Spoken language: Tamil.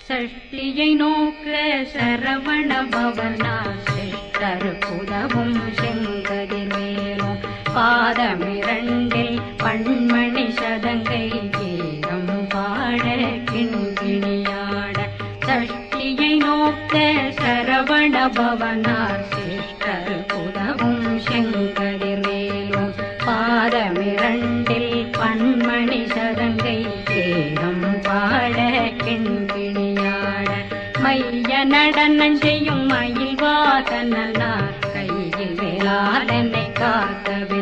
சஷ்டியை நோக்க சரவண பவனார் சிஷ்டருக்குதவும் செங்கதிர்வேலும் பாதமிரண்டில் பண்மணி சதங்கை கீதம் பாட கிண்கிணியாட சஷ்டியை நோக்க சரவண பவனார் சிஷ்டருக்குதவும் செங்கதிர்வேலும் பாதமிரண்டில் பண்மணி சதங்கை கீதம் பாட கிண்கிணியாட மைய நடனம் செய்யும் மயில் வாகனார் கையில் வேளாளனை காக்கவே